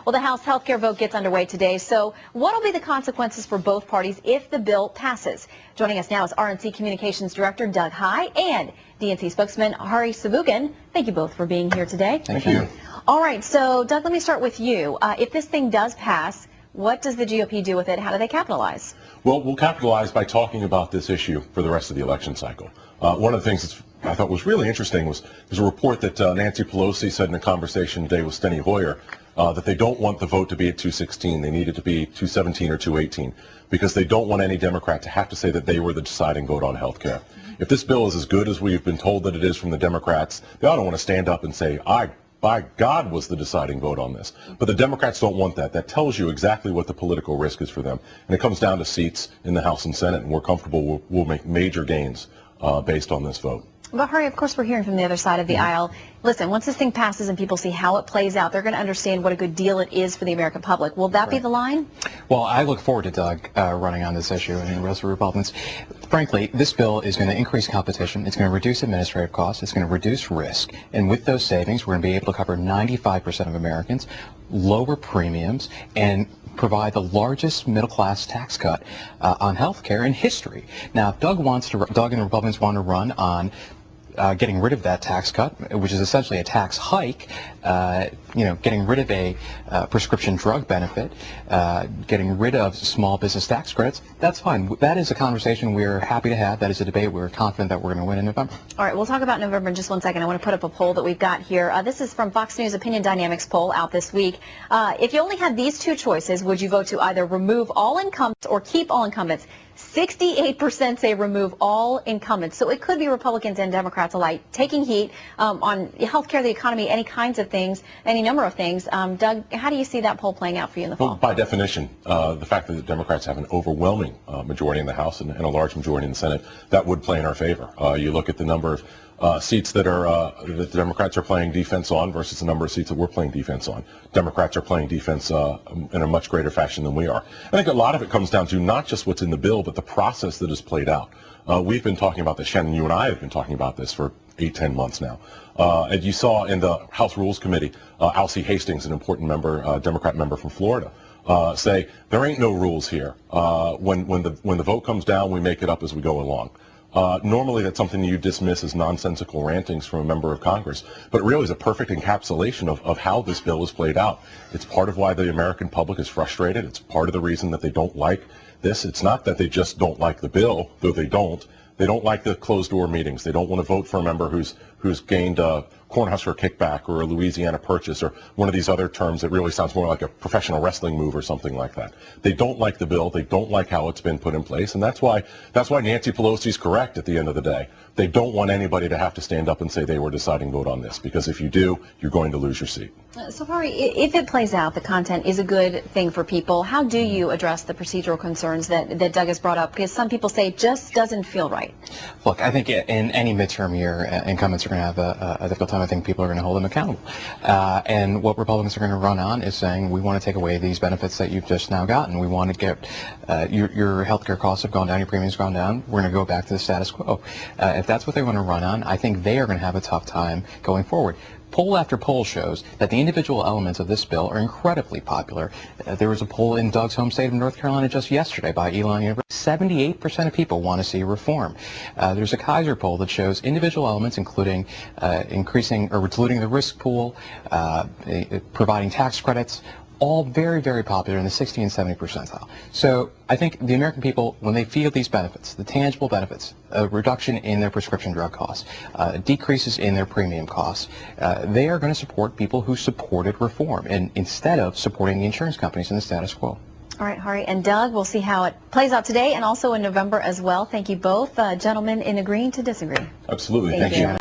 Well, the House health care vote gets underway today, so what will be the consequences for both parties if the bill passes? Joining us now is RNC Communications Director Doug Heye and DNC spokesman Heye. Thank you both for being here today. Thank you. All right, so Doug, let me start with you. If this thing does pass, what does the GOP do with it? How do they capitalize? Well, we'll capitalize by talking about this issue for the rest of the election cycle. One of the things that I thought was really interesting was there's a report that Nancy Pelosi said in a conversation today with Steny Hoyer that they don't want the vote to be at 216. They need it to be 217 or 218 because they don't want any Democrat to have to say that they were the deciding vote on health care. If this bill is as good as we've been told that it is from the Democrats, they ought to want to stand up and say, by God, was the deciding vote on this. But the Democrats don't want that. That tells you exactly what the political risk is for them. And it comes down to seats in the House and Senate, and we're comfortable we'll make major gains based on this vote. But Heye, of course, we're hearing from the other side of the aisle. Listen, once this thing passes and people see how it plays out, they're going to understand what a good deal it is for the American public. Will that be the line? Well, I look forward to Doug running on this issue and the rest of the Republicans. Frankly, this bill is going to increase competition. It's going to reduce administrative costs. It's going to reduce risk. And with those savings, we're going to be able to cover 95% of Americans, lower premiums, and provide the largest middle-class tax cut on health care in history. Now, if Doug and the Republicans want to run on getting rid of that tax cut, which is essentially a tax hike, getting rid of a prescription drug benefit, getting rid of small business tax credits, that's fine. That is a conversation we're happy to have. That is a debate we're confident that we're going to win in November. All right, we'll talk about November in just one second. I want to put up a poll that we've got here. This is from Fox News Opinion Dynamics poll out this week. If you only had these two choices, would you vote to either remove all incumbents or keep all incumbents? 68% say remove all incumbents. So it could be Republicans and Democrats alike taking heat on health care, the economy, any kinds of things, any number of things. Doug, how do you see that poll playing out for you in the fall? Well, by definition, the fact that the Democrats have an overwhelming majority in the House and a large majority in the Senate, that would play in our favor. You look at the number of seats that the Democrats are playing defense on versus the number of seats that we're playing defense on. Democrats are playing defense in a much greater fashion than we are. I think a lot of it comes down to not just what's in the bill, but the process that is played out. We've been talking about this, Shannon, you and I have been talking about this for 8-10 months now. And you saw in the House Rules Committee, Alcee Hastings, an important member, Democrat member from Florida, say there ain't no rules here. When the vote comes down, we make it up as we go along. Normally that's something you dismiss as nonsensical rantings from a member of Congress, but it really is a perfect encapsulation of how this bill is played out. It's part of why the American public is frustrated. It's part of the reason that they don't like this. It's not that they just don't like the bill, though they don't. They don't like the closed-door meetings. They don't want to vote for a member who's gained a Cornhusker kickback or a Louisiana Purchase or one of these other terms that really sounds more like a professional wrestling move or something like that. They don't like the bill. They don't like how it's been put in place, and that's why Nancy Pelosi's correct at the end of the day. They don't want anybody to have to stand up and say they were deciding vote on this, because if you do, you're going to lose your seat. So, Heye, if it plays out, the content is a good thing for people. How do you address the procedural concerns that Doug has brought up? Because some people say it just doesn't feel right. Look, I think in any midterm year, incumbents are going to have a difficult time. I think people are going to hold them accountable. And what Republicans are going to run on is saying, we want to take away these benefits that you've just now gotten. We want to get your health care costs have gone down, your premiums have gone down. We're going to go back to the status quo. If that's what they want to run on, I think they are going to have a tough time going forward. Poll after poll shows that the individual elements of this bill are incredibly popular. There was a poll in Doug's home state of North Carolina just yesterday by Elon University. 78% of people want to see reform. There's a Kaiser poll that shows individual elements, including increasing or diluting the risk pool, providing tax credits, all very, very popular in the 60 and 70 percentile. So I think the American people, when they feel these benefits, the tangible benefits, a reduction in their prescription drug costs, decreases in their premium costs, they are going to support people who supported reform, and instead of supporting the insurance companies in the status quo. All right, Heye and Doug, we'll see how it plays out today and also in November as well. Thank you both, gentlemen, in agreeing to disagree. Absolutely. Thank you.